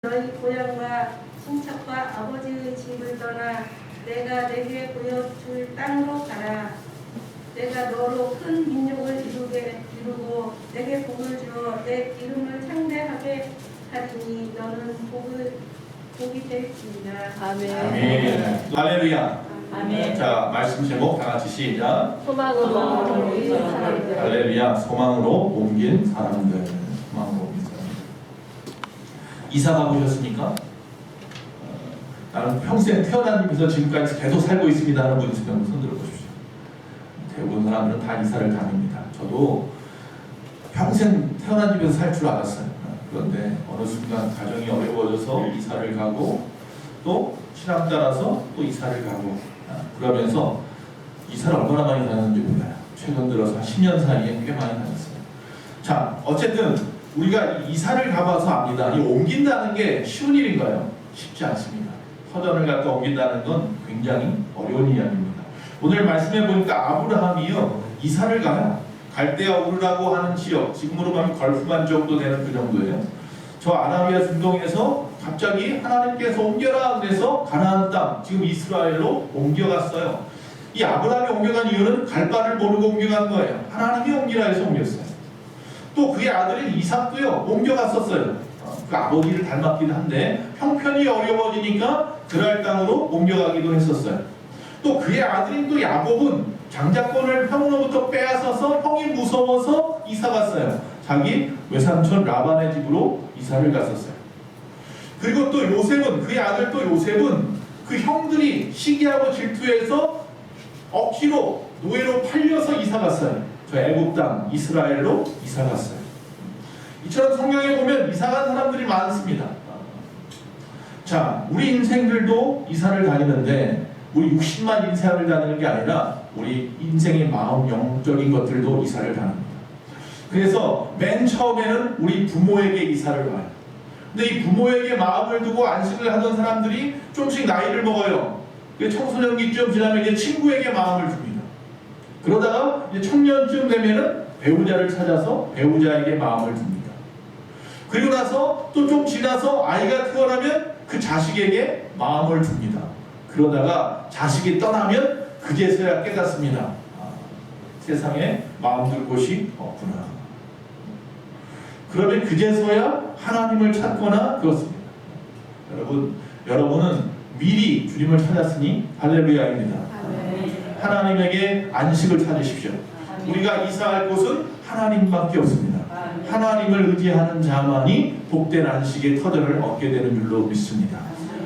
너희 고향과 친척과 아버지의 집을 떠나 내가 내게 보여줄 땅으로 가라. 내가 너로 큰 민족을 이루고 내게 복을 주어 내 이름을 창대하게 하리니 너는 복이 될지니라. 아멘. 아멘. 할렐루야. 아멘. 자, 말씀 제목 다 같이 시작. 소망으로 옮긴 사람들. 할렐루야. 소망으로 옮긴 사람들. 소망으로 옮긴 사람들. 이사 가보셨습니까? 나는 평생 태어난 집에서 지금까지 계속 살고 있습니다 하는 분 있으면 손 들어보십시오. 대부분 사람들은 다 이사를 다닙니다. 저도 평생 태어난 집에서 살 줄 알았어요. 그런데 어느 순간 가정이 어려워져서 이사를 가고 또 신앙 따라서 또 이사를 가고 그러면서 이사를 얼마나 많이 다녔는지 몰라요. 최근 들어서 한 10년 사이에 꽤 많이 다녔어요. 자, 어쨌든 우리가 이사를 가봐서 압니다. 이 옮긴다는 게 쉬운 일인가요? 쉽지 않습니다. 터전을 갖다 옮긴다는 건 굉장히 어려운 이야기입니다. 오늘 말씀해 보니까 아브라함이요 이사를 가요. 갈대아 우르라고 하는 지역, 지금으로 가면 걸프만 정도 되는 그 정도예요. 저 아라비아 중동에서 갑자기 하나님께서 옮겨라 그래서 가나안 땅, 지금 이스라엘로 옮겨갔어요. 이 아브라함이 옮겨간 이유는 갈 바를 모르고 옮겨간 거예요. 하나님이 옮기라 해서 옮겼어요. 또 그의 아들인 이삭도요 옮겨갔었어요. 그 아버지를 닮았긴 한데 형편이 어려워지니까 그랄 땅으로 옮겨가기도 했었어요. 또 그의 아들인 또 야곱은 장자권을 형으로부터 빼앗아서 형이 무서워서 이사 갔어요. 자기 외삼촌 라반의 집으로 이사를 갔었어요. 그리고 또 요셉은, 그의 아들 또 요셉은 그 형들이 시기하고 질투해서 억지로 노예로 팔려서 이사 갔어요. 저 애굽 땅 이스라엘로 이사 갔어요. 이처럼 성경에 보면 이사 간 사람들이 많습니다. 자, 우리 인생들도 이사를 다니는데 우리 60만 인생을 다니는 게 아니라 우리 인생의 마음, 영적인 것들도 이사를 다닙니다. 그래서 맨 처음에는 우리 부모에게 이사를 가요. 근데 이 부모에게 마음을 두고 안식을 하던 사람들이 조금씩 나이를 먹어요. 청소년기쯤 지나면 이제 친구에게 마음을 줍니다. 그러다가 이제 청년쯤 되면은 배우자를 찾아서 배우자에게 마음을 줍니다. 그리고 나서 또 좀 지나서 아이가 태어나면 그 자식에게 마음을 줍니다. 그러다가 자식이 떠나면 그제서야 깨닫습니다. 아, 세상에 마음 둘 곳이 없구나. 그러면 그제서야 하나님을 찾거나 그렇습니다. 여러분은 미리 주님을 찾았으니 할렐루야입니다. 하나님에게 안식을 찾으십시오. 우리가 이사할 곳은 하나님밖에 없습니다. 하나님을 의지하는 자만이 복된 안식의 터전을 얻게 되는 줄로 믿습니다.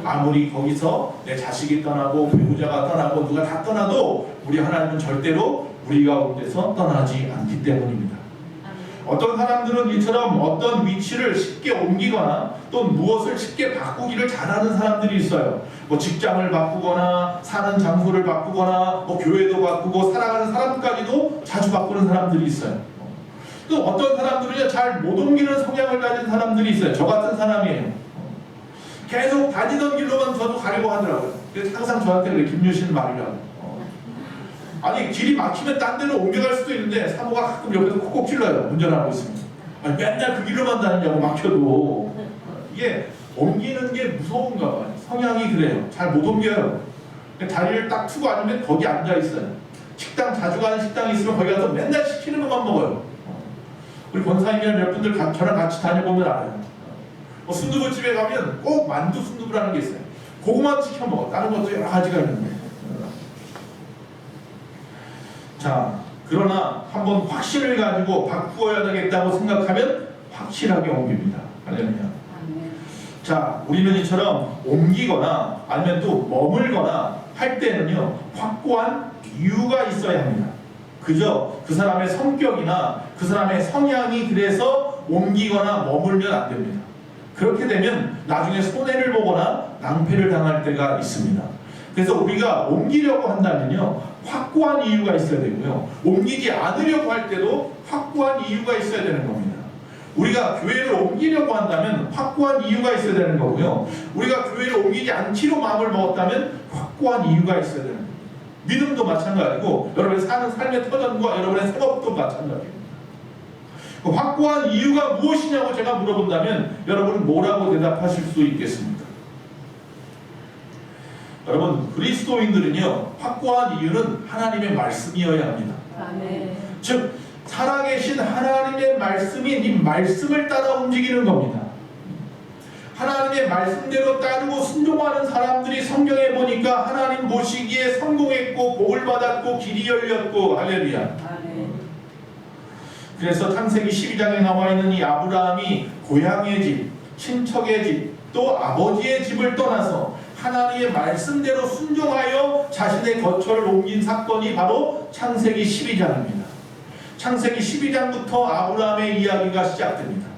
아무리 거기서 내 자식이 떠나고 배우자가 떠나고 누가 다 떠나도 우리 하나님은 절대로 우리 가운데서 떠나지 않기 때문입니다. 어떤 사람들은 이처럼 어떤 위치를 쉽게 옮기거나 또 무엇을 쉽게 바꾸기를 잘하는 사람들이 있어요. 뭐 직장을 바꾸거나 사는 장소를 바꾸거나 뭐 교회도 바꾸고 살아가는 사람까지도 자주 바꾸는 사람들이 있어요. 또 어떤 사람들은 잘 못 옮기는 성향을 가진 사람들이 있어요. 저 같은 사람이에요. 계속 다니던 길로만 저도 가려고 하더라고요. 그래서 항상 저한테 그래, 김유신 말이라고. 아니 길이 막히면 딴 데로 옮겨갈 수도 있는데 사모가 가끔 옆에서 콕콕 찔러요. 운전하고 있으면. 아니, 맨날 그 길로만 다니냐고 막혀도. 이게 옮기는 게 무서운가 봐요. 성향이 그래요. 잘 못 옮겨요. 다리를 딱 트고 앉으면 거기 앉아 있어요. 식당 자주 가는 식당이 있으면 거기 가서 맨날 시키는 것만 먹어요. 우리 권사님이랑 몇 분들 저랑 같이 다녀보면 알아요. 순두부집에 가면 꼭 만두 순두부라는 게 있어요. 그거만 시켜 먹어. 다른 것도 여러 가지가 있는데. 자, 그러나 한번 확신을 가지고 바꾸어야 되겠다고 생각하면 확실하게 옮깁니다. 할렐루야. 자, 우리는 이처럼 옮기거나 아니면 또 머물거나 할 때는요 확고한 이유가 있어야 합니다. 그저 그 사람의 성격이나 그 사람의 성향이 그래서 옮기거나 머물면 안 됩니다. 그렇게 되면 나중에 손해를 보거나 낭패를 당할 때가 있습니다. 그래서 우리가 옮기려고 한다면요 확고한 이유가 있어야 되고요, 옮기지 않으려고 할 때도 확고한 이유가 있어야 되는 겁니다. 우리가 교회를 옮기려고 한다면 확고한 이유가 있어야 되는 거고요, 우리가 교회를 옮기지 않기로 마음을 먹었다면 확고한 이유가 있어야 되는 겁니다. 믿음도 마찬가지고 여러분의 사는 삶의 터전과 여러분의 생업도 마찬가지입니다. 그 확고한 이유가 무엇이냐고 제가 물어본다면 여러분은 뭐라고 대답하실 수 있겠습니까? 여러분, 그리스도인들은요, 확고한 이유는 하나님의 말씀이어야 합니다. 아멘. 즉, 살아계신 하나님의 말씀이 이 말씀을 따라 움직이는 겁니다. 하나님의 말씀대로 따르고 순종하는 사람들이 성경에 보니까 하나님 보시기에 성공했고 복을 받았고 길이 열렸고 할렐루야. 아멘. 그래서 창세기 12장에 나와 있는 이 아브라함이 고향의 집, 친척의 집, 또 아버지의 집을 떠나서 하나님의 말씀대로 순종하여 자신의 거처를 옮긴 사건이 바로 창세기 12장입니다. 창세기 12장부터 아브라함의 이야기가 시작됩니다.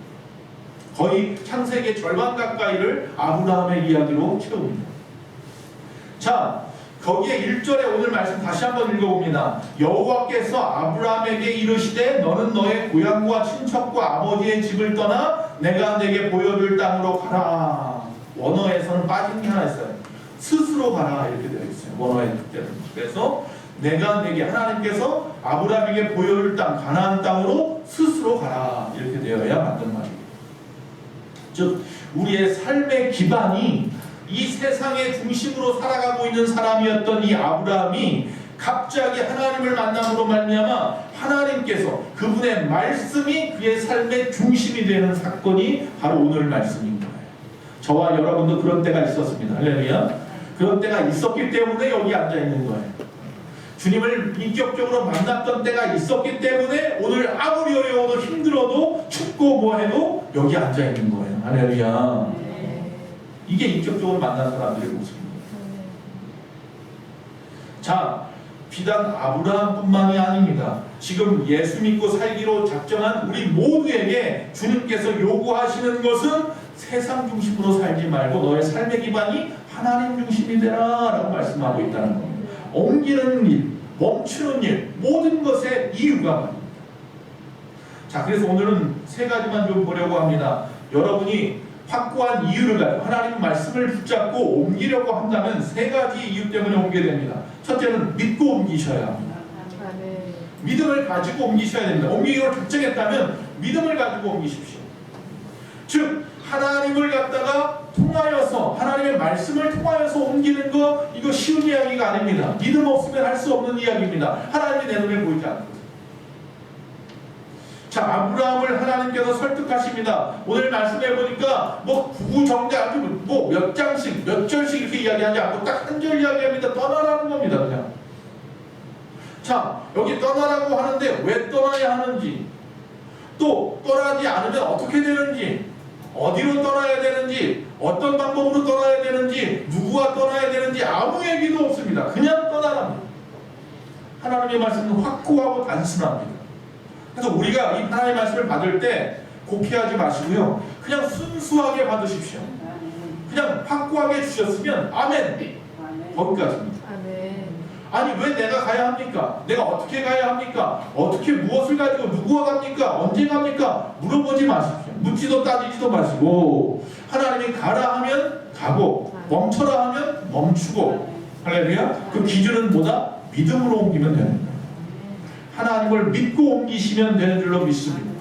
거의 창세기의 절반 가까이를 아브라함의 이야기로 채웁니다. 자, 거기에 1절에 오늘 말씀 다시 한번 읽어봅니다. 여호와께서 아브라함에게 이르시되 너는 너의 고향과 친척과 아버지의 집을 떠나 내가 내게 보여줄 땅으로 가라. 원어에서는 빠진 게 하나 있어요. 스스로 가라 이렇게 되어 있어요. 원어의 뜻대로. 그래서 내가 내게 하나님께서 아브라함에게 보여줄 땅 가나안 땅으로 스스로 가라 이렇게 되어야 맞는 말입니다. 즉 우리의 삶의 기반이 이 세상의 중심으로 살아가고 있는 사람이었던 이 아브라함이 갑자기 하나님을 만남으로 말미암아 하나님께서 그분의 말씀이 그의 삶의 중심이 되는 사건이 바로 오늘 말씀인 거예요. 저와 여러분도 그런 때가 있었습니다. 할렐루야. 그런 때가 있었기 때문에 여기 앉아 있는 거예요. 주님을 인격적으로 만났던 때가 있었기 때문에 오늘 아무리 어려워도 힘들어도 춥고 뭐해도 여기 앉아 있는 거예요. 할렐루야. 이게 인격적으로 만난 사람들의 모습입니다. 자, 비단 아브라함뿐만이 아닙니다. 지금 예수 믿고 살기로 작정한 우리 모두에게 주님께서 요구하시는 것은 세상 중심으로 살지 말고 너의 삶의 기반이 하나님 중심이 되라 라고 말씀하고 있다는 겁니다. 옮기는 일, 멈추는 일, 모든 것의 이유가 말입니다. 자, 그래서 오늘은 세 가지만 좀 보려고 합니다. 여러분이 확고한 이유를 가지고 하나님 말씀을 붙잡고 옮기려고 한다면 세 가지 이유 때문에 옮게 됩니다. 첫째는 믿고 옮기셔야 합니다. 믿음을 가지고 옮기셔야 됩니다. 옮기기로 결정했다면 믿음을 가지고 옮기십시오. 즉 하나님을 갖다가 통하여서 하나님의 말씀을 통하여서 옮기는 거 이거 쉬운 이야기가 아닙니다. 믿음 없으면 할 수 없는 이야기입니다. 하나님이 내 눈에 보이지 않거든요. 자, 아브라함을 하나님께서 설득하십니다. 오늘 말씀해 보니까 뭐 구구정자 뭐 몇 장씩 몇 절씩 이렇게 이야기하지 않고 딱 한 절 이야기합니다. 떠나라는 겁니다. 그냥. 자, 여기 떠나라고 하는데 왜 떠나야 하는지, 또 떠나지 않으면 어떻게 되는지, 어디로 떠나야 되는지, 어떤 방법으로 떠나야 되는지, 누구와 떠나야 되는지 아무 얘기도 없습니다. 그냥 떠나랍니다. 하나님의 말씀은 확고하고 단순합니다. 그래서 우리가 이 하나님의 말씀을 받을 때 곡해하지 마시고요. 그냥 순수하게 받으십시오. 그냥 확고하게 주셨으면 아멘. 거기까지입니다. 아니 왜 내가 가야 합니까? 내가 어떻게 가야 합니까? 어떻게 무엇을 가지고 누구와 갑니까? 언제 갑니까? 물어보지 마십시오. 묻지도 따지지도 마시고 하나님이 가라 하면 가고 멈춰라 하면 멈추고 할렐루야. 그 기준은 뭐다? 믿음으로 옮기면 되는 거예요. 하나님을 믿고 옮기시면 되는 줄로 믿습니다.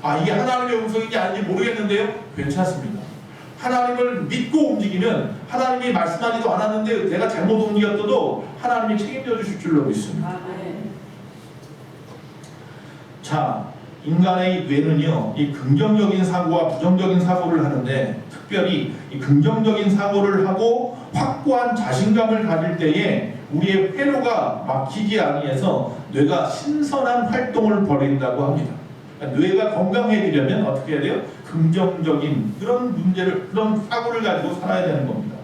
아, 이게 하나님의 음성인지 아닌지 모르겠는데요. 괜찮습니다. 하나님을 믿고 움직이면 하나님이 말씀하지도 않았는데 내가 잘못 옮겼어도 하나님이 책임져 주실 줄로 믿습니다. 자, 인간의 뇌는요, 이 긍정적인 사고와 부정적인 사고를 하는데 특별히 이 긍정적인 사고를 하고 확고한 자신감을 가질 때에 우리의 회로가 막히지 아니해서 뇌가 신선한 활동을 벌인다고 합니다. 그러니까 뇌가 건강해지려면 어떻게 해야 돼요? 긍정적인 그런 문제를, 그런 사고를 가지고 살아야 되는 겁니다.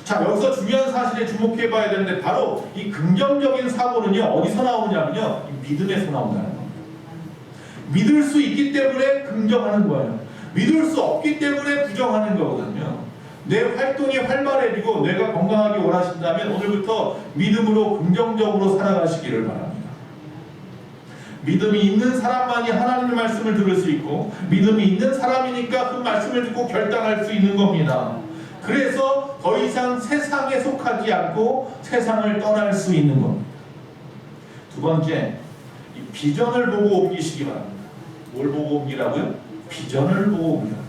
자, 여기서 중요한 사실에 주목해 봐야 되는데 바로 이 긍정적인 사고는요, 어디서 나오냐면요, 이 믿음에서 나온다는 겁니다. 믿을 수 있기 때문에 긍정하는 거예요. 믿을 수 없기 때문에 부정하는 거거든요. 뇌 활동이 활발해지고 뇌가 건강하기 원하신다면 오늘부터 믿음으로 긍정적으로 살아가시기를 바랍니다. 믿음이 있는 사람만이 하나님의 말씀을 들을 수 있고 믿음이 있는 사람이니까 그 말씀을 듣고 결단할 수 있는 겁니다. 그래서 더 이상 세상에 속하지 않고 세상을 떠날 수 있는 겁니다. 두 번째, 이 비전을 보고 옮기시기 바랍니다. 뭘 보고 옮기라고요? 비전을 보고 옮겨라.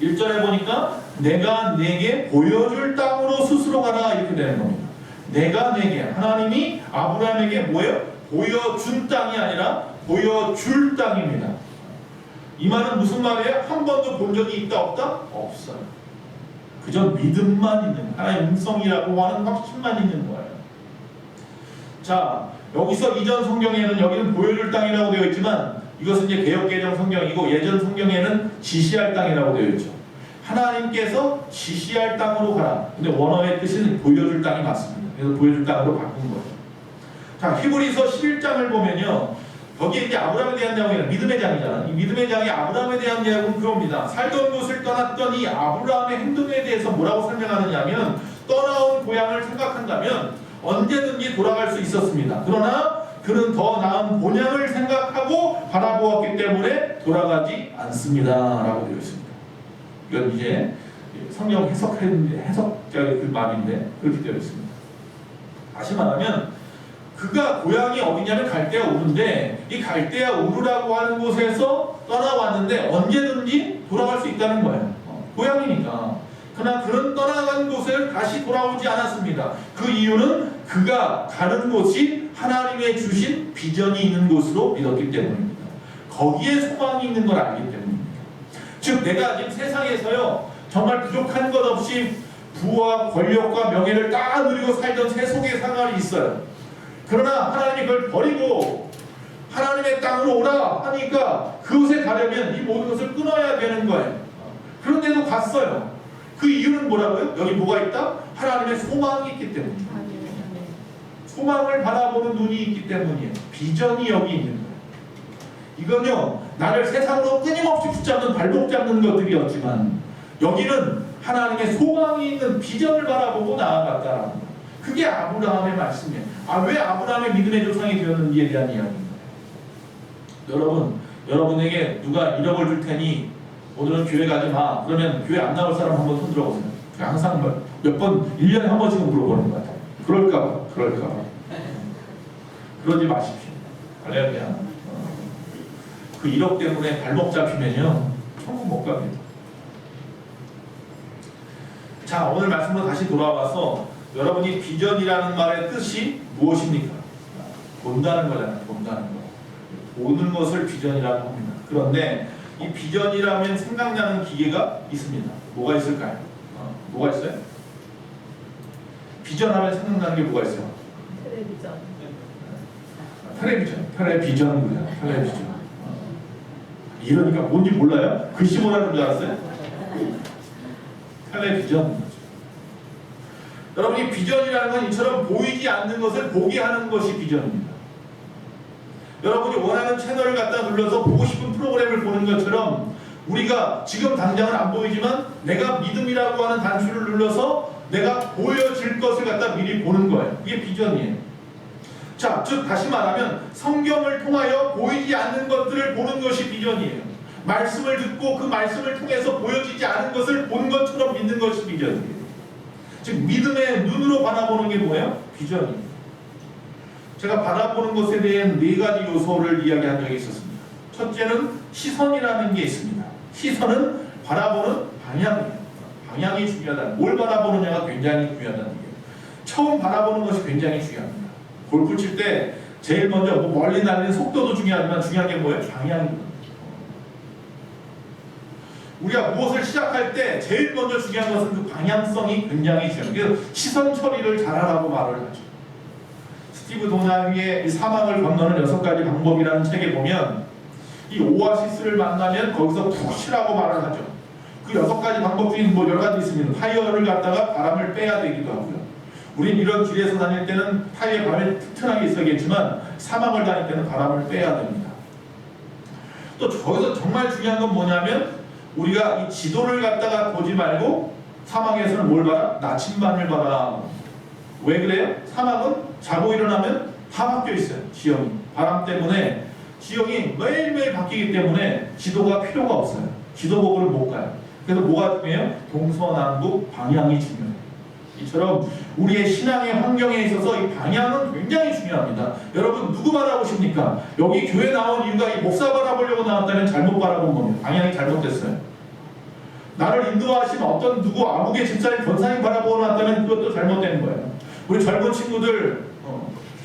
1절에 보니까 내가 내게 보여줄 땅으로 스스로 가라 이렇게 되는 겁니다. 내가 내게, 하나님이 아브라함에게 뭐예요? 보여준 땅이 아니라 보여줄 땅입니다. 이 말은 무슨 말이에요? 한 번도 본 적이 있다 없다? 없어요. 그저 믿음만 있는, 하나님의 음성이라고 하는 확신만 있는 거예요. 자, 여기서 이전 성경에는 여기는 보여줄 땅이라고 되어 있지만 이것은 이제 개역개정 성경이고 예전 성경에는 지시할 땅이라고 되어 있죠. 하나님께서 지시할 땅으로 가라. 근데 원어의 뜻은 보여줄 땅이 맞습니다. 그래서 보여줄 땅으로 바꾼 거예요. 자, 히브리서 11장을 보면요. 거기에 이제 아브라함에 대한 내용이 믿음의 장이잖아. 이 믿음의 장이 아브라함에 대한 내용은 그겁니다. 살던 곳을 떠났더니 아브라함의 행동에 대해서 뭐라고 설명하느냐면 떠나온 고향을 생각한다면 언제든지 돌아갈 수 있었습니다. 그러나 그는 더 나은 본향을 생각하고 바라보았기 때문에 돌아가지 않습니다. 라고 되어 있습니다. 이건 이제 성경 해석자의 그 말인데 그렇게 되어 있습니다. 다시 말하면 그가 고향이 어디냐면 갈대아 우르인데 이 갈대아 우르라고 하는 곳에서 떠나왔는데 언제든지 돌아갈 수 있다는 거예요. 고향이니까. 그러나 그는 떠나간 곳을 다시 돌아오지 않았습니다. 그 이유는 그가 가는 곳이 하나님의 주신 비전이 있는 곳으로 믿었기 때문입니다. 거기에 소망이 있는 걸 알기 때문입니다. 즉 내가 지금 세상에서요 정말 부족한 것 없이 부와 권력과 명예를 다 누리고 살던 세속의 생활이 있어요. 그러나 하나님이 그걸 버리고 하나님의 땅으로 오라 하니까 그곳에 가려면 이 모든 것을 끊어야 되는 거예요. 그런데도 갔어요. 그 이유는 뭐라고요? 여기 뭐가 있다? 하나님의 소망이 있기 때문입니다. 소망을 바라보는 눈이 있기 때문이에요. 비전이 여기 있는 거예요. 이건요 나를 세상으로 끊임없이 붙잡는 발목 잡는 것들이었지만 여기는 하나님의 소망이 있는 비전을 바라보고 나아갔다라는 거예요. 그게 아브라함의 말씀이에요. 왜 아브라함의 믿음의 조상이 되었는지에 대한 이야기입니다. 여러분에게 누가 1억을 줄 테니 오늘은 교회 가지 마. 그러면 교회 안 나올 사람 한번 손 들어보세요. 항상 몇 번, 1년에 한 번씩은 물어보는 것 같아요. 그럴까봐. 그러지 마십시오. 할렐루야. 그 1억 때문에 발목 잡히면요 천국 못 갑니다. 자, 오늘 말씀으로 다시 돌아와서 여러분이 비전이라는 말의 뜻이 무엇입니까? 본다는 거잖아요. 본다는 거. 보는 것을 비전이라고 합니다. 그런데 이 비전이라면 생각나는 기계가 있습니다. 뭐가 있을까요? 뭐가 있어요? 비전하면 생각나는 게 뭐가 있어요? 텔레비전. 이러니까 뭔지 몰라요? 글씨 뭐라는 줄 알았어요? 텔레비전. 여러분이 비전이라는 건 이처럼 보이지 않는 것을 보게 하는 것이 비전입니다. 여러분이 원하는 채널을 갖다 눌러서 보고 싶은 프로그램을 보는 것처럼 우리가 지금 당장은 안 보이지만 내가 믿음이라고 하는 단추를 눌러서 내가 보여질 것을 갖다 미리 보는 거예요. 이게 비전이에요. 자, 즉 다시 말하면 성경을 통하여 보이지 않는 것들을 보는 것이 비전이에요. 말씀을 듣고 그 말씀을 통해서 보여지지 않은 것을 본 것처럼 믿는 것이 비전이에요. 즉 믿음의 눈으로 바라보는 게 뭐예요? 비전이에요. 제가 바라보는 것에 대한 4가지 요소를 이야기한 적이 있었습니다. 첫째는 시선이라는 게 있습니다. 시선은 바라보는 방향이에요. 방향이 중요하다. 뭘 바라보느냐가 굉장히 중요하다는 얘기예요. 처음 바라보는 것이 굉장히 중요합니다. 골프 칠 때 제일 먼저 멀리 날리는 속도도 중요하지만 중요한 게 뭐예요? 방향입니다. 우리가 무엇을 시작할 때 제일 먼저 중요한 것은 그 방향성이 굉장히 중요해요. 그래서 시선 처리를 잘하라고 말을 하죠. 스티브 도나위의 이 사막을 건너는 6가지 방법이라는 책에 보면 이 오아시스를 만나면 거기서 푹 쉬라고 말을 하죠. 그 6가지 방법 중에 여러 가지 있습니다. 타이어를 갖다가 바람을 빼야 되기도 하고요. 우린 이런 길에서 다닐 때는 타이어에 바람이 튼튼하게 있어야겠지만 사막을 다닐 때는 바람을 빼야 됩니다. 또 거기서 정말 중요한 건 뭐냐면 우리가 이 지도를 갖다가 보지 말고 사막에서는 뭘 봐라? 나침반을 봐라. 왜 그래요? 사막은 자고 일어나면 다 바뀌어 있어요. 지형이. 바람 때문에 지형이 매일매일 바뀌기 때문에 지도가 필요가 없어요. 지도 보고를 못 가요. 그래서 뭐가 중요해요? 동서남북 방향이 중요해요. 이처럼 우리의 신앙의 환경에 있어서 이 방향은 굉장히 중요합니다. 여러분 누구 바라보십니까? 여기 교회 나온 이유가 이 목사 바라보려고 나왔다면 잘못 바라본 겁니다. 방향이 잘못됐어요. 나를 인도하신 어떤 누구 아무개 집사님 권사님 바라보고 나왔다면 그것도 잘못된 거예요. 우리 젊은 친구들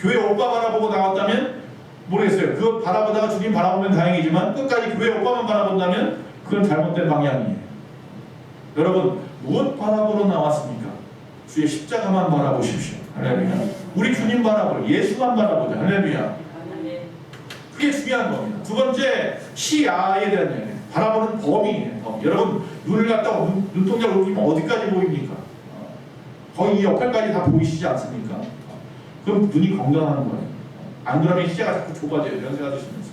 교회 오빠 바라보고 나왔다면 모르겠어요. 그거 바라보다가 주님 바라보면 다행이지만 끝까지 교회 오빠만 바라본다면 그건 잘못된 방향이에요. 여러분 무엇 바라보러 나왔습니까? 주의 십자가만 바라보십시오. 할렐루야. 우리 주님 바라볼 예수만 바라보자. 할렐루야. 그게 중요한 겁니다. 두 번째 시야에 대한 얘기예요. 바라보는 범위예요. 여러분 눈을 갖다가 눈동자를 올리면 어디까지 보입니까? 거의 이 옆에까지 다 보이시지 않습니까? 그럼 눈이 건강한 거예요. 안 그러면 시야가 자꾸 좁아져요. 연세가 드시면서.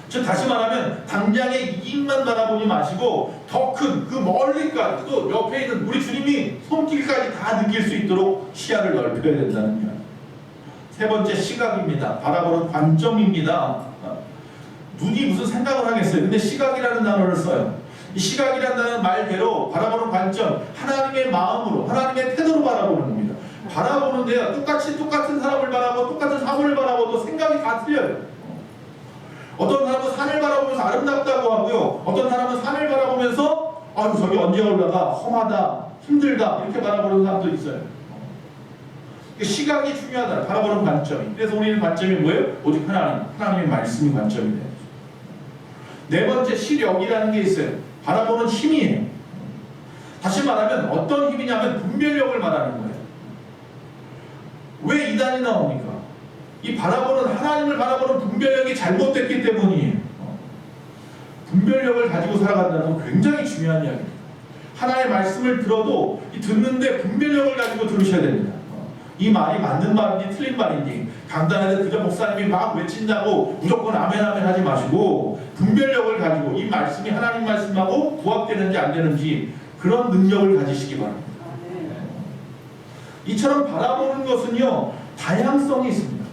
즉 다시 말하면 당장의 이익만 바라보지 마시고 더 큰 그 멀리까지 또 옆에 있는 우리 주님이 손길까지 다 느낄 수 있도록 시야를 넓혀야 된다는 거예요. 세 번째 시각입니다. 바라보는 관점입니다. 눈이 무슨 생각을 하겠어요. 근데 시각이라는 단어를 써요. 이 시각이라는 단어는 말대로 바라보는 관점, 하나님의 마음으로, 하나님의 태도로 바라보는 겁니다. 바라보는데요. 똑같은 사람을 바라보고 똑같은 사물을 바라보도 생각이 다 틀려요. 어떤 사람은 산을 바라보면서 아름답다고 하고요. 어떤 사람은 산을 바라보면서 아유 저기 언제 올라가 험하다 힘들다 이렇게 바라보는 사람도 있어요. 시각이 중요하다. 바라보는 관점이. 그래서 우리는 관점이 뭐예요? 오직 하나님의 말씀이 관점이 돼요. 네 번째 시력이라는 게 있어요. 바라보는 힘이에요. 다시 말하면 어떤 힘이냐면 분별력을 말하는 거예요. 왜 이단이 나옵니까? 이 하나님을 바라보는 분별력이 잘못됐기 때문이에요. 분별력을 가지고 살아간다는 건 굉장히 중요한 이야기입니다. 하나의 말씀을 들어도 듣는데 분별력을 가지고 들으셔야 됩니다. 이 말이 맞는 말인지 틀린 말인지 강단에서 그저 목사님이 막 외친다고 무조건 아멘 아멘 하지 마시고 분별력을 가지고 이 말씀이 하나님 말씀하고 부합되는지 안 되는지 그런 능력을 가지시기 바랍니다. 이처럼 바라보는 것은요 다양성이 있습니다.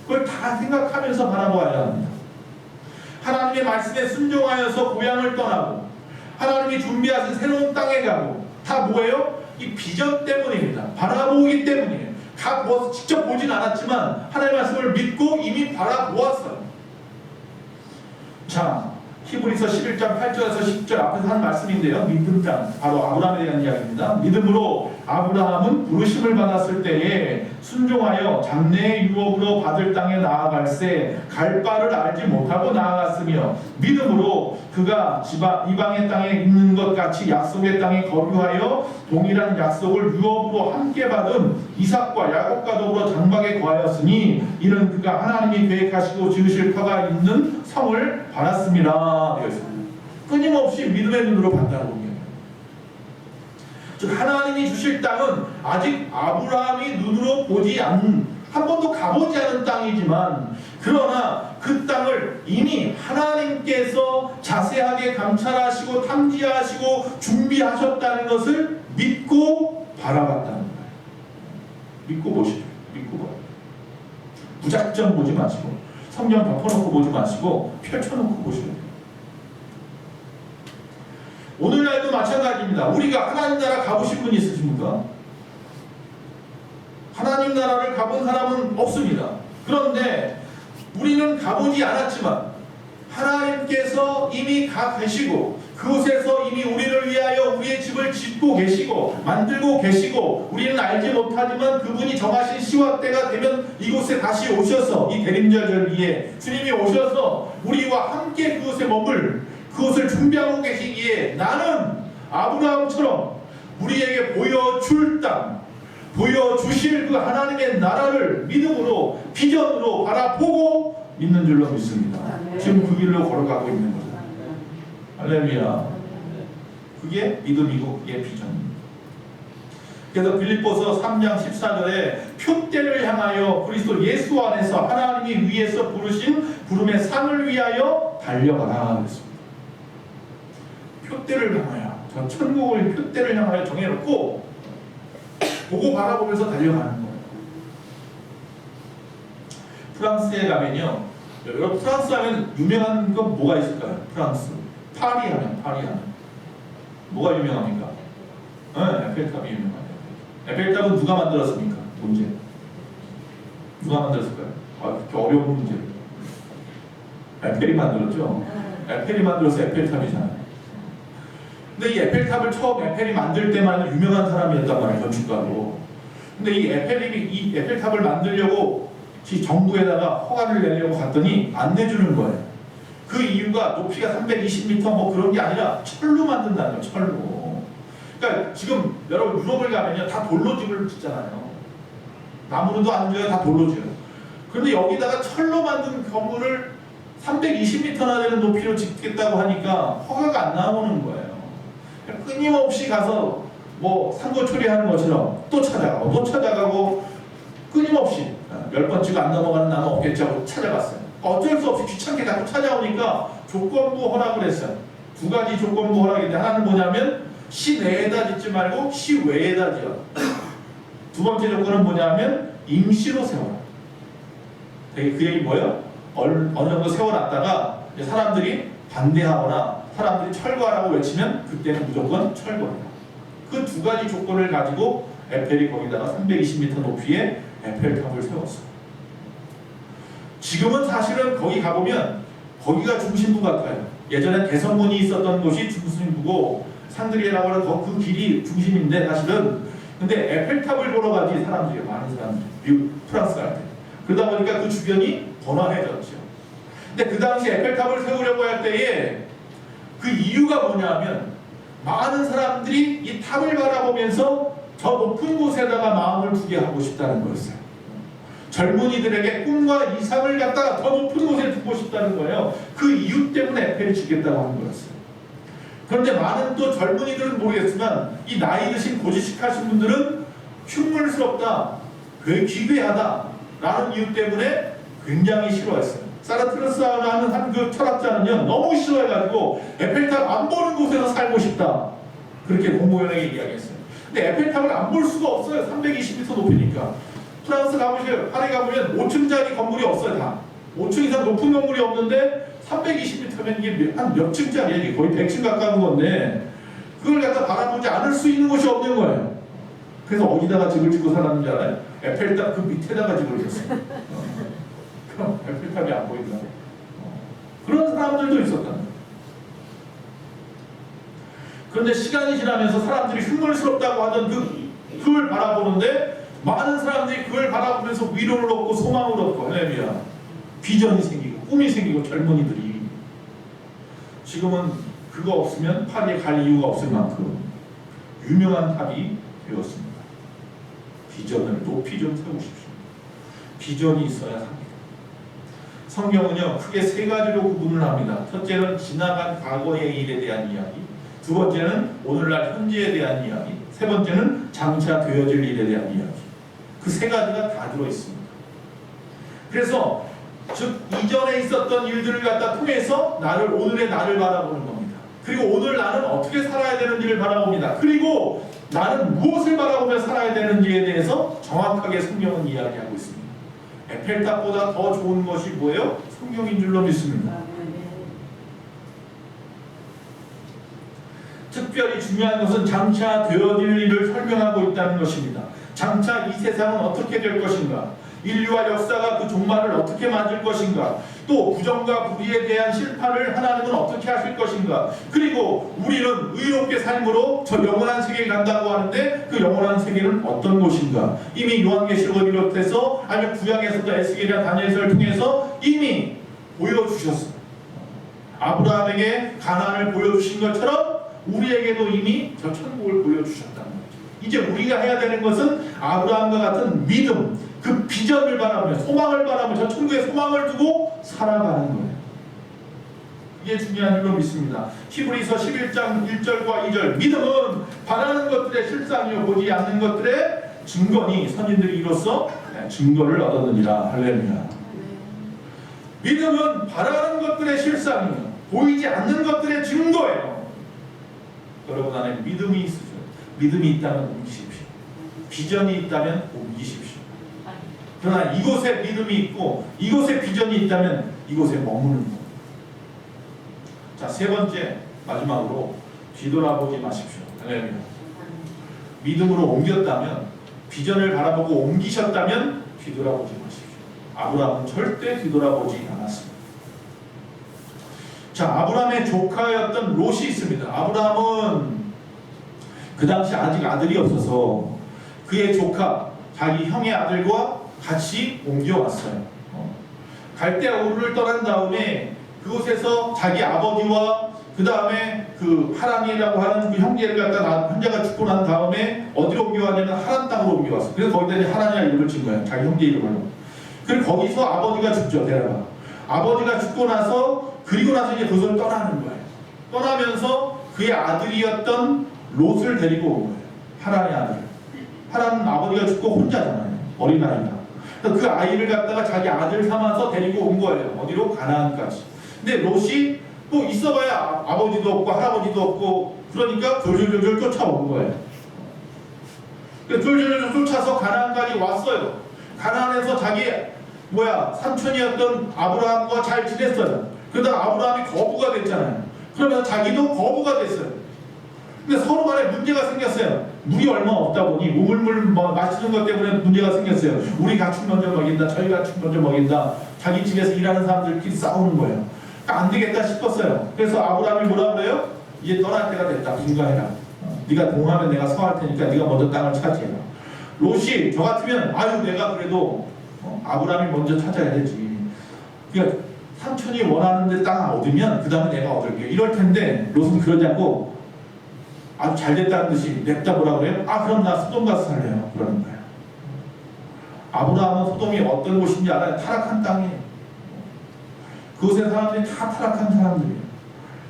그걸 다 생각하면서 바라보아야 합니다. 하나님의 말씀에 순종하여서 고향을 떠나고 하나님이 준비하신 새로운 땅에 가고 다 뭐예요? 이 비전 때문입니다. 바라보기 때문이에요. 직접 보진 않았지만 하나님의 말씀을 믿고 이미 바라보았어요. 자, 히브리서 11장 8절에서 10절 앞에서 한 말씀인데요. 믿음 땅, 바로 아브라함에 대한 이야기입니다. 믿음으로 아브라함은 부르심을 받았을 때에 순종하여 장래의 유업으로 받을 땅에 나아갈새 갈 바를 알지 못하고 나아갔으며 믿음으로 그가 이방의 땅에 있는 것 같이 약속의 땅에 거류하여 동일한 약속을 유업으로 함께 받은 이삭과 야곱과 더불어 장막에 거하였으니 이는 그가 하나님이 계획하시고 지으실 터가 있는 성을 받았습니다. 되어 있습니다. 끊임없이 믿음의 눈으로 봤다는 겁니다. 즉 하나님이 주실 땅은 아직 아브라함이 눈으로 보지 않은 한 번도 가보지 않은 땅이지만 그러나 그 땅을 이미 하나님께서 자세하게 감찰하시고 탐지하시고 준비하셨다는 것을 믿고 바라봤다는 거예요. 믿고 보시죠. 믿고 봐요. 무작정 보지 마시고 성경 덮어놓고 보지 마시고 펼쳐놓고 보셔야 돼요. 오늘날도 마찬가지입니다. 우리가 하나님 나라 가보신 분 있으십니까? 하나님 나라를 가본 사람은 없습니다. 그런데 우리는 가보지 않았지만 하나님께서 이미 가 계시고 그곳에서 이미 우리를 위하여 우리의 집을 짓고 계시고 만들고 계시고 우리는 알지 못하지만 그분이 정하신 시와 때가 되면 이곳에 다시 오셔서 이 대림절 절기에 주님이 오셔서 우리와 함께 그곳에 머물 그것을 준비하고 계시기에 나는 아브라함처럼 우리에게 보여줄 땅 보여주실 그 하나님의 나라를 믿음으로 비전으로 바라보고 믿는 줄로 믿습니다. 지금 그 길로 걸어가고 있는 거죠. 할렐루야. 그게 믿음이고 그게 비전입니다. 그래서 빌립보서 3장 14절에 표대를 향하여 그리스도 예수 안에서 하나님이 위에서 부르신 부름의 상을 위하여 달려가라 그랬습니다. 표대를 향하여 저 천국을 표대를 향하여 정해놓고 보고 바라보면서 달려가는 거예요. 프랑스에 가면요. 여러분 프랑스 하면 유명한 건 뭐가 있을까요? 프랑스 파리 하면 뭐가 유명합니까? 에펠탑이 유명하죠. 에펠탑은 누가 만들었습니까? 문제. 누가 만들었을까요? 그렇게 어려운 문제. 에펠이 만들었죠. 에펠이 만들어서 에펠탑이잖아요. 근데 이 에펠탑을 처음 에펠이 만들 때만 유명한 사람이었단 말이에요, 건축가로. 근데 이 에펠탑을 만들려고 정부에다가 허가를 내려고 갔더니 안 내주는 거예요. 그 이유가 높이가 320m 뭐 그런 게 아니라 철로 만든다는 거예요, 철로. 그러니까 지금 여러분 유럽을 가면요, 다 돌로 집을 짓잖아요. 나무로도 안 지어요, 다 돌로 지어요. 그런데 여기다가 철로 만든 건물을 320m나 되는 높이로 짓겠다고 하니까 허가가 안 나오는 거예요. 끊임없이 가서 뭐 상고 처리하는 것처럼 또 찾아가고 끊임없이 몇 번 치고 안 넘어가는 나무 없겠지 하고 찾아갔어요. 어쩔 수 없이 귀찮게 자꾸 찾아오니까 조건부 허락을 했어요. 두 가지 조건부 허락인데 하나는 뭐냐면 시내에다 짓지 말고 시외에다 지어. 두 번째 조건은 뭐냐면 임시로 세워라. 그 얘기 뭐예요? 어느 정도 세워놨다가 사람들이 반대하거나 사람들이 철거하라고 외치면 그때는 무조건 철거해라. 그 두 가지 조건을 가지고 에펠이 거기다가 320m 높이의 에펠탑을 세웠어요. 지금은 사실은 거기 가보면 거기가 중심부 같아요. 예전에 대성문이 있었던 곳이 중심부고 상드리에라고 하는 그 길이 중심인데 사실은 근데 에펠탑을 보러 가지 사람들이 많은 사람들이 프랑스 갈 때. 그러다 보니까 그 주변이 번화해졌죠. 근데 그 당시 에펠탑을 세우려고 할 때에 그 이유가 뭐냐면 많은 사람들이 이 탑을 바라보면서 저 높은 곳에다가 마음을 두게 하고 싶다는 거였어요. 젊은이들에게 꿈과 이상을 갖다가 더 높은 곳에 두고 싶다는 거예요. 그 이유 때문에 에펠을 짓겠다고 하는 거였어요. 그런데 많은 또 젊은이들은 모르겠지만 이 나이 드신 고지식하신 분들은 흉물스럽다, 기괴하다 라는 이유 때문에 굉장히 싫어했어요. 사르트르스라는 한 그 철학자는요, 너무 싫어해가지고 에펠탑 안 보는 곳에서 살고 싶다, 그렇게 공공연하게 이야기했어요. 근데 에펠탑을 안 볼 수가 없어요. 320m 높이니까. 프랑스 가보세요. 파리 가보면 5층짜리 건물이 없어요. 다 5층 이상 높은 건물이 없는데 320m면 이게 한 몇 층짜리예요? 거의 100층 가까운 건데 그걸 갖다 바라보지 않을 수 있는 곳이 없는 거예요. 그래서 어디다가 집을 짓고 살았는지 알아요? 에펠탑 그 밑에다가 집을 짓었어요. 그럼 에펠탑이 안 보인다. 그런 사람들도 있었단 말이에요. 그런데 시간이 지나면서 사람들이 흉물스럽다고 하던 그걸 바라보는데 많은 사람들이 그걸 바라보면서 위로를 얻고 소망을 얻고 할렐루야, 비전이 생기고 꿈이 생기고 젊은이들이 지금은 그거 없으면 파리에 갈 이유가 없을 만큼 유명한 탑이 되었습니다. 비전을 높이 좀 세우십시오. 비전이 있어야 합니다. 성경은요, 크게 세 가지로 구분을 합니다. 첫째는 지나간 과거의 일에 대한 이야기, 두 번째는 오늘날 현재에 대한 이야기, 세 번째는 장차 되어질 일에 대한 이야기. 그 세 가지가 다 들어있습니다. 그래서 즉 이전에 있었던 일들을 갖다 통해서 오늘의 나를 바라보는 겁니다. 그리고 오늘 나는 어떻게 살아야 되는지를 바라봅니다. 그리고 나는 무엇을 바라보며 살아야 되는지에 대해서 정확하게 성경은 이야기하고 있습니다. 에펠탑보다 더 좋은 것이 뭐예요? 성경인 줄로 믿습니다. 특별히 중요한 것은 장차 되어질 일을 설명하고 있다는 것입니다. 장차 이 세상은 어떻게 될 것인가, 인류와 역사가 그 종말을 어떻게 맞을 것인가, 또 부정과 불의에 대한 심판을 하나님은 어떻게 하실 것인가, 그리고 우리는 의롭게 삶으로 저 영원한 세계에 간다고 하는데 그 영원한 세계는 어떤 곳인가, 이미 요한계시록을 비롯해서 아니면 구약에서도 에스겔이나 다니엘서를 통해서 이미 보여주셨습니다. 아브라함에게 가나안을 보여주신 것처럼 우리에게도 이미 저 천국을 보여주셨다는 거죠. 이제 우리가 해야 되는 것은 아브라함과 같은 믿음, 그 비전을 바라보며 소망을 바라보며 저 천국에 소망을 두고 살아가는 거예요. 이게 중요한 줄로 믿습니다. 히브리서 11장 1절과 2절, 믿음은 바라는 것들의 실상이요 보지 않는 것들의 증거니 선인들이 이로써 증거를 얻었느니라. 할렐루야. 믿음은 바라는 것들의 실상이요 보이지 않는 것들의 증거예요. 여러분 안에 믿음이 있으죠. 믿음이 있다면 옮기십시오. 비전이 있다면 옮기십시오. 그러나 이곳에 믿음이 있고 이곳에 비전이 있다면 이곳에 머무는 것. 자, 세 번째 마지막으로 뒤돌아보지 마십시오. 할렐루야. 믿음으로 옮겼다면, 비전을 바라보고 옮기셨다면 뒤돌아보지 마십시오. 아브라함은 절대 뒤돌아보지 않았습니다. 자, 아브라함의 조카였던 롯이 있습니다. 아브라함은 그 당시 아직 아들이 없어서 그의 조카, 자기 형의 아들과 같이 옮겨왔어요. 갈대아 우르를 떠난 다음에 그곳에서 자기 아버지와 그 다음에 그 하란이라고 하는 그 형제를 갖다 형제가 죽고 난 다음에 어디로 옮겨왔냐면 하란 땅으로 옮겨왔어요. 그래서 거기다 이제 하란이라는 이름을 진 거예요. 자기 형제 이름으로. 그리고 거기서 아버지가 죽죠. 데라가. 아버지가 죽고 나서 그리고 나서 이제 그것을 떠나는 거예요. 떠나면서 그의 아들이었던 롯을 데리고 온 거예요. 하란의 아들. 하란은 아버지가 죽고 혼자잖아요. 어린아이가. 그 아이를 갖다가 자기 아들 삼아서 데리고 온 거예요. 어디로? 가나안까지. 근데 롯이 또 있어봐야 아버지도 없고 할아버지도 없고 그러니까 졸졸졸졸 쫓아온 거예요. 졸졸졸졸 쫓아서 가나안까지 왔어요. 가나안에서 자기 삼촌이었던 아브라함과 잘 지냈어요. 그러다가 아브라함이 거부가 됐잖아요. 그러면서 자기도 거부가 됐어요. 근데 서로 간에 문제가 생겼어요. 물이 얼마 없다 보니 우물물 마시는 것 때문에 문제가 생겼어요. 우리 가축 먼저 먹인다, 저희 가축 먼저 먹인다. 자기 집에서 일하는 사람들끼리 싸우는 거예요. 안 되겠다 싶었어요. 그래서 아브라함이 뭐라 그래요? 이제 떠날 때가 됐다. 분가해라. 네가 동하면 내가 서할 테니까 네가 먼저 땅을 차지해라. 롯이 저 같으면 내가 그래도 아브라함이 먼저 찾아야 되지. 그러니까 삼촌이 원하는 데 땅 얻으면 그 다음에 내가 얻을게. 이럴 텐데 롯은 그러지 않고 아주 잘 됐다는 듯이 냅다 뭐라 그래요? 그럼 나 소돔 가서 살래요. 그러는 거예요. 아브라함은 소돔이 어떤 곳인지 알아요? 타락한 땅이에요. 그곳의 사람들이 다 타락한 사람들이에요.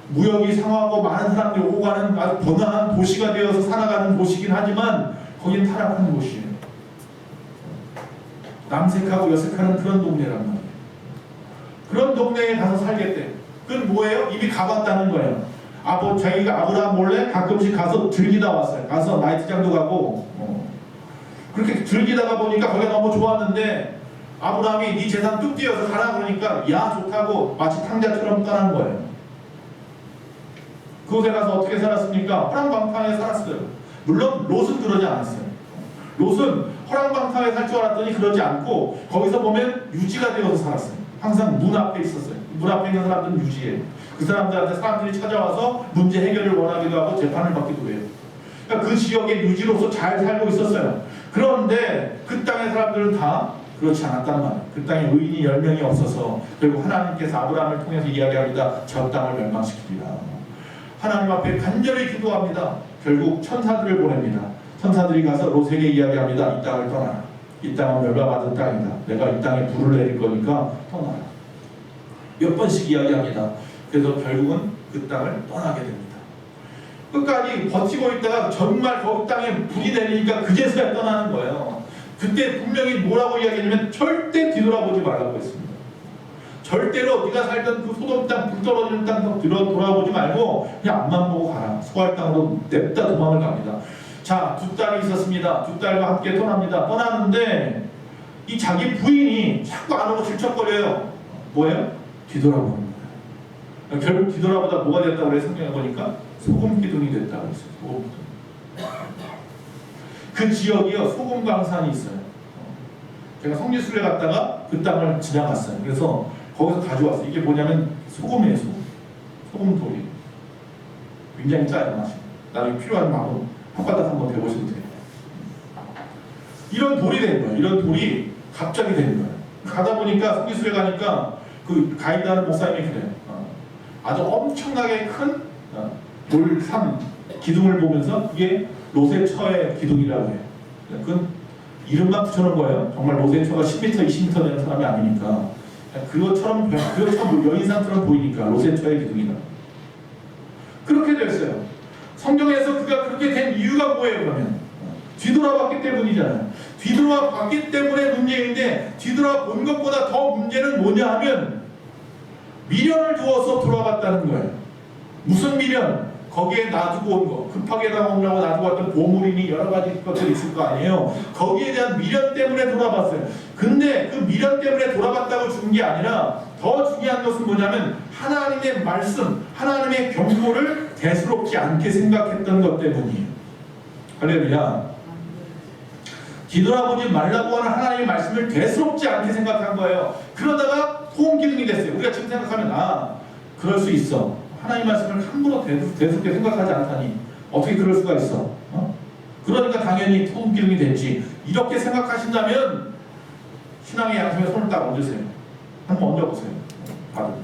무역이 상하고 많은 사람들이 오고 가는 아주 번화한 도시가 되어서 살아가는 곳이긴 하지만 거긴 타락한 곳이에요. 남색하고 여색하는 그런 동네란 말이에요. 그런 동네에 가서 살겠대. 그건 뭐예요? 이미 가봤다는 거예요. 자기가 아브라함 몰래 가끔씩 가서 즐기다 왔어요. 가서 나이트장도 가고 그렇게 즐기다가 보니까 거기가 너무 좋았는데 아브라함이 네 재산 뚝 띄어서 가라 그러니까 야 좋다고 마치 탕자처럼 떠난 거예요. 그곳에 가서 어떻게 살았습니까? 허랑방탕하게 살았어요. 물론 롯은 그러지 않았어요. 롯은 허랑방탕하게 살 줄 알았더니 그러지 않고 거기서 보면 유지가 되어서 살았어요. 항상 문 앞에 있었어요. 문 앞에 있는 사람들은 유지예요. 그 사람들한테 사람들이 찾아와서 문제 해결을 원하기도 하고 재판을 받기도 해요. 그러니까 그 지역의 유지로서 잘 살고 있었어요. 그런데 그 땅의 사람들은 다 그렇지 않았단 말이에요. 그 땅에 의인이 10명이 없어서 결국 하나님께서 아브라함을 통해서 이야기합니다. 저 땅을 멸망시키리라. 하나님 앞에 간절히 기도합니다. 결국 천사들을 보냅니다. 천사들이 가서 롯에게 이야기합니다. 이 땅을 떠나라. 이 땅은 멸망받은 땅이다. 내가 이 땅에 불을 내릴 거니까 떠나라. 몇 번씩 이야기합니다. 그래서 결국은 그 땅을 떠나게 됩니다. 끝까지 버티고 있다가 정말 그 땅에 불이 내리니까 그제서야 떠나는 거예요. 그때 분명히 뭐라고 이야기했냐면 절대 뒤돌아보지 말라고 했습니다. 절대로 네가 살던 그 소돔 땅, 불 떨어지는 땅 돌아보지 말고 그냥 앞만 보고 가라. 소할 땅으로 냅다 도망을 갑니다. 자, 2딸이 있었습니다. 2딸과 함께 떠납니다. 떠나는데 이 자기 부인이 자꾸 안 오고 질척거려요. 뭐예요? 뒤돌아보는 거예요. 결국 뒤돌아보다 뭐가 됐다고 그래? 성경에 보니까 소금 기둥이 됐다고 했어요. 소금 기둥. 그 지역이요, 소금 광산이 있어요. 제가 성지순례 갔다가 그 땅을 지나갔어요. 그래서 거기서 가져왔어요. 이게 뭐냐면 소금이에요, 소금. 소금 돌이. 굉장히 짜요, 맛이. 나중에 필요하면 혓바닥 한번 대보셔도 돼요. 이런 돌이 된 거예요. 이런 돌이 갑자기 된 거예요. 가다 보니까 성지순례 가니까 그 가이드하는 목사님이 그래요. 아주 엄청나게 큰 돌산 기둥을 보면서 그게 롯의 처의 기둥이라고 해요. 그건 이름만 붙여놓은 거예요. 정말 롯의 처가 10m, 20m 되는 사람이 아니니까 그것처럼 여인상처럼 보이니까 롯의 처의 기둥이다. 그렇게 됐어요. 성경에서 그가 그렇게 된 이유가 뭐예요? 그러면 뒤돌아봤기 때문이잖아요. 뒤돌아봤기 때문에 문제인데 뒤돌아본 것보다 더 문제는 뭐냐 하면 미련을 두어서 돌아갔다는 거예요. 무슨 미련? 거기에 놔두고 온 거, 급하게 당하려고 놔두고 왔던 보물이니 여러 가지 것들이 있을 거 아니에요. 거기에 대한 미련 때문에 돌아봤어요. 근데 그 미련 때문에 돌아봤다고 준 게 아니라 더 중요한 것은 뭐냐면 하나님의 말씀, 하나님의 경고를 대수롭지 않게 생각했던 것 때문이에요. 할렐루야. 뒤돌아보지 말라고 하는 하나님의 말씀을 대수롭지 않게 생각한 거예요. 그러다가 소음 기둥이 됐어요. 우리가 지금 생각하면 그럴 수 있어. 하나님 말씀을 함부로 대수롭게 생각하지 않다니 어떻게 그럴 수가 있어? 그러니까 당연히 소음 기둥이 됐지. 이렇게 생각하신다면 신앙의 양심에 손을 딱 얹으세요. 한번 얹어보세요. 바로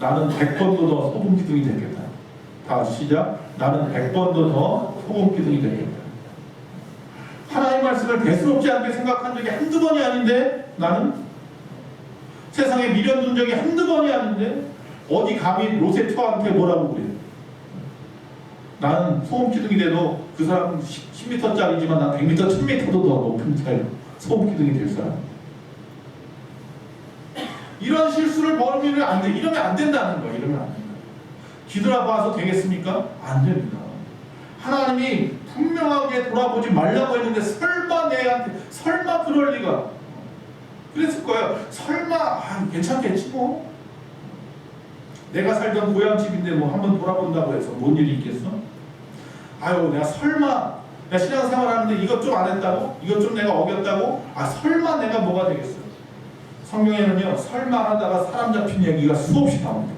나는 100번도 더 소금 기둥이 되겠다. 다 시작. 나는 100번도 더 소금 기둥이 되겠다. 하나님 말씀을 대수롭지 않게 생각한 적이 한두 번이 아닌데 나는 세상에 미련 둔 적이 한두 번이 아닌데 어디 감히 로세트한테 뭐라고 그래. 나는 소금 기둥이 돼도 그 사람은 10m짜리지만 난 100m, 1000m도 더 높은 차이로 소금 기둥이 될 사람. 이런 실수를 벌이면 안 돼. 이러면 안 된다는 거예요. 이러면 안 된다. 뒤돌아봐서 되겠습니까? 안 됩니다. 하나님이 분명하게 돌아보지 말라고 했는데 설마 내한테 설마 그럴 리가 그랬을 거예요. 설마 괜찮겠지 뭐. 내가 살던 고향집인데 뭐 한번 돌아본다고 해서 뭔 일이 있겠어? 아유 내가 설마 내가 신앙생활 하는데 이것 좀 안 했다고? 이것 좀 내가 어겼다고? 설마 내가 뭐가 되겠어? 성경에는요 설마 하다가 사람 잡힌 얘기가 수없이 나옵니다.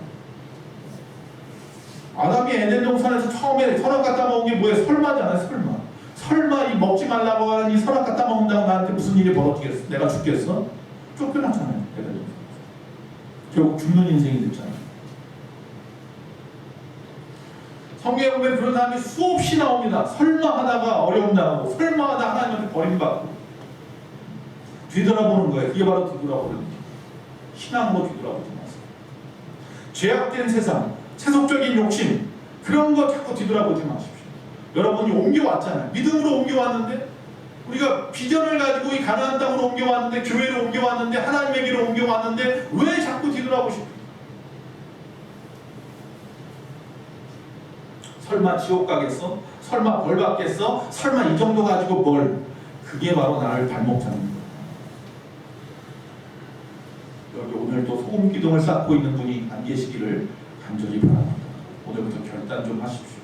아담이 에덴 동산에서 처음에 선악 갖다 먹은 게 뭐예요? 설마잖아요. 설마 이 먹지 말라고 하는 이 선악 갖다 먹는다고 나한테 무슨 일이 벌어지겠어? 내가 죽겠어? 쫓겨났잖아요. 에덴 동산. 결국 죽는 인생이 됐잖아요. 성경에 보면 그런 사람이 수없이 나옵니다. 설마 하다가 어려움 당하고 설마 하다 하나님한테 버림받고 뒤돌아보는 거예요. 이게 바로 뒤돌아보는 거예요. 신앙으로 뒤돌아보지 마세요. 죄악된 세상, 세속적인 욕심 그런 거 자꾸 뒤돌아보지 마십시오. 여러분이 옮겨왔잖아요. 믿음으로 옮겨왔는데 우리가 비전을 가지고 이 가나안 땅으로 옮겨왔는데 교회로 옮겨왔는데 하나님에게로 옮겨왔는데 왜 자꾸 뒤돌아보십니까? 설마 지옥 가겠어? 설마 벌 받겠어? 설마 이 정도 가지고 벌? 그게 바로 나를 발목 잡는 거예요. 여기 오늘 또 소금 기둥을 쌓고 있는 분이 안 계시기를 간절히 바랍니다. 오늘부터 결단 좀 하십시오.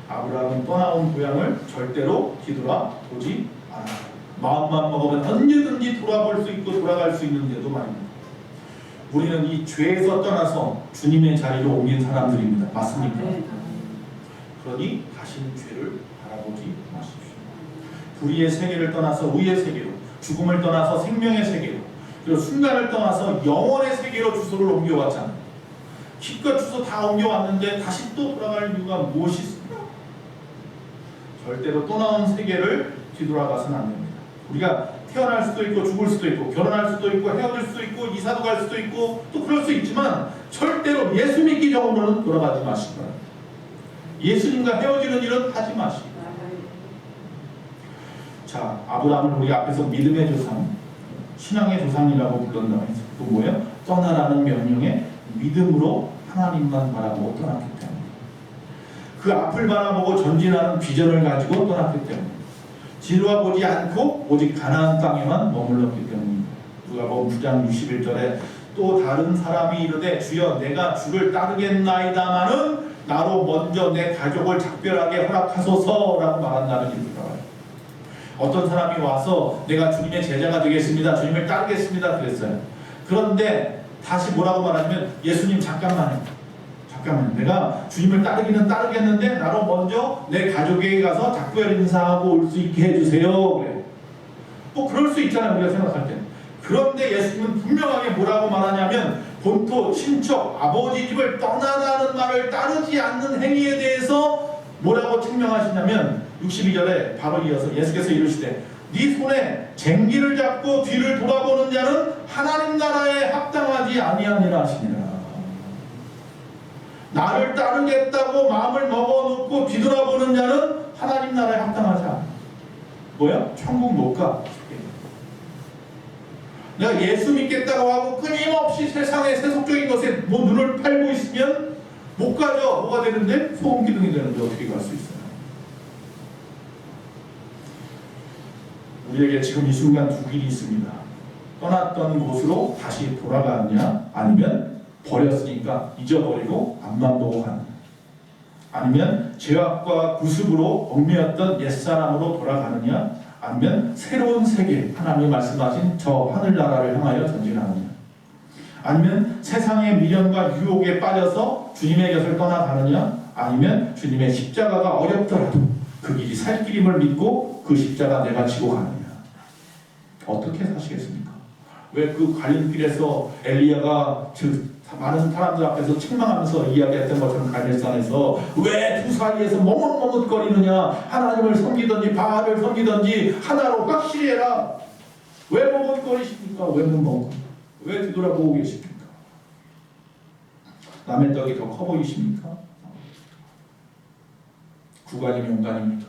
아브라함은 떠나온 고향을 절대로 뒤돌아보지 않아요. 마음만 먹으면 언제든지 돌아볼 수 있고 돌아갈 수 있는데도 말입니다. 우리는 이 죄에서 떠나서 주님의 자리로 옮긴 사람들입니다. 맞습니까? 그러니 다시는 죄를 바라보지 마십시오. 불의의 세계를 떠나서 의의 세계로, 죽음을 떠나서 생명의 세계로, 그리고 순간을 떠나서 영원의 세계로 주소를 옮겨왔잖아요. 기껏 주소 다 옮겨왔는데 다시 또 돌아갈 이유가 무엇이 있습니까? 절대로 또 나온 세계를 뒤돌아가서는 안 됩니다. 우리가 태어날 수도 있고 죽을 수도 있고 결혼할 수도 있고 헤어질 수도 있고 이사도 갈 수도 있고 또 그럴 수 있지만 절대로 예수 믿기 전으로는 돌아가지 마시기 바랍니다. 예수님과 헤어지는 일은 하지 마시기 바랍니다. 자, 아브라함을 우리 앞에서 믿음의 조상, 신앙의 조상이라고 부른다고 했어요. 또 뭐예요? 떠나라는 명령에 믿음으로 하나님만 바라보고 떠났기 때문에 그 앞을 바라보고 전진하는 비전을 가지고 떠났기 때문에 뒤돌아보지 않고 오직 가나안 땅에만 머물렀기 때문입니다. 누가복음 9장 61절에 또 다른 사람이 이르되 주여 내가 주를 따르겠나이다마는 나로 먼저 내 가족을 작별하게 허락하소서라고 말한다는 일입니다. 어떤 사람이 와서 내가 주님의 제자가 되겠습니다. 주님을 따르겠습니다. 그랬어요. 그런데 다시 뭐라고 말하냐면 예수님 잠깐만요. 내가 주님을 따르기는 따르겠는데 나로 먼저 내 가족에게 가서 작별 인사하고 올 수 있게 해주세요. 그래. 뭐 그럴 수 있잖아요. 우리가 생각할 때. 그런데 예수님은 분명하게 뭐라고 말하냐면 본토, 친척, 아버지 집을 떠나라는 말을 따르지 않는 행위에 대해서 뭐라고 책명하시냐면 62절에 바로 이어서 예수께서 이르시되 네 손에 쟁기를 잡고 뒤를 돌아보는 자는 하나님 나라에 합당하지 아니하니라 하시니라. 나를 따르겠다고 마음을 먹어놓고 뒤돌아보는 자는 하나님 나라에 합당하지 않아. 뭐야? 천국 못 가. 내가 예수 믿겠다고 하고 끊임없이 세상의 세속적인 것에 뭐 눈을 팔고 있으면 못 가죠. 뭐가 되는데? 소금 기둥이 되는데 어떻게 갈 수 있어요? 우리에게 지금 이 순간 두 길이 있습니다. 떠났던 곳으로 다시 돌아가느냐 아니면 버렸으니까 잊어버리고 앞만 보고 가느냐. 아니면 죄악과 구습으로 얽매였던 옛사람으로 돌아가느냐, 아니면 새로운 세계, 하나님이 말씀하신 저 하늘나라를 향하여 전진하느냐, 아니면 세상의 미련과 유혹에 빠져서 주님의 곁을 떠나가느냐, 아니면 주님의 십자가가 어렵더라도 그 길이 살 길임을 믿고 그 십자가 내가 지고 가느냐. 어떻게 사시겠습니까? 왜 그 갈림길에서 엘리야가 많은 사람들 앞에서 책망하면서 이야기했던 것처럼 갈멜산에서 왜 두 사이에서 머뭇머뭇거리느냐, 하나님을 섬기든지 바알을 섬기든지 하나로 확실히 해라. 왜 머뭇거리십니까? 왜 뒤돌아보고 계십니까? 남의 떡이 더 커 보이십니까? 구간이면 용간입니까?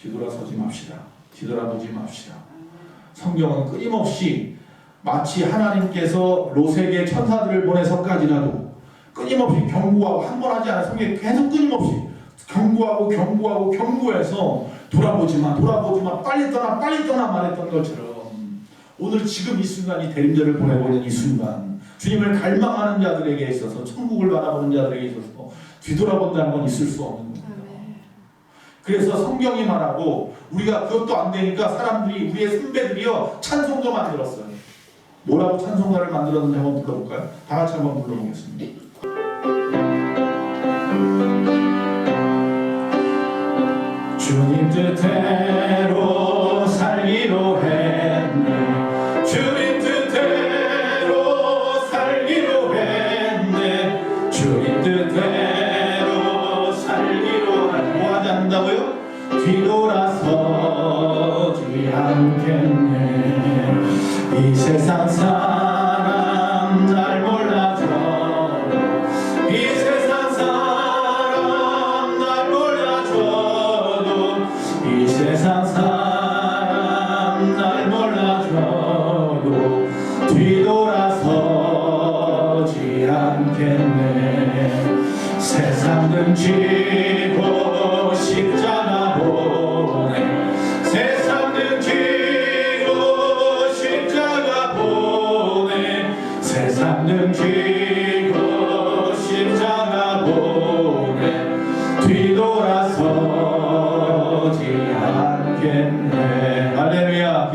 뒤돌아서지 맙시다. 뒤돌아보지 맙시다. 성경은 끊임없이 마치 하나님께서 롯에게 천사들을 보내서까지라도 끊임없이 경고하고 한 번 하지 않아요. 성경이 계속 끊임없이 경고해서 돌아보지 마, 빨리 떠나 말했던 것처럼 오늘 지금 이 순간이 대림절을 보내고 있는 이 순간, 주님을 갈망하는 자들에게 있어서, 천국을 바라보는 자들에게 있어서 뒤돌아본다는 건 있을 수 없는 겁니다. 그래서 성경이 말하고 우리가 그것도 안 되니까 사람들이, 우리의 선배들이요, 찬송도 만들었어요. 뭐라고 찬송가를 만들었는지 한번 불러볼까요? 다 같이 한번 불러보겠습니다. 주님 뜻대로 살기로 했네. 주님 뜻대로 살기로 했네. 주님 뜻대로 살기로 했네. 뭐 하지 않는다고요? 뒤돌아서지 않겠네. 이 세상 사람 날 몰라줘. 이 세상 사람 날 몰라줘도, 이 세상 사람 날 몰라줘도 뒤돌아서지 않겠네. 세상 등지고 십자가 보내. 세상 등지고 십자가 보내. 세상 등지고 십자가 보내. 뒤돌아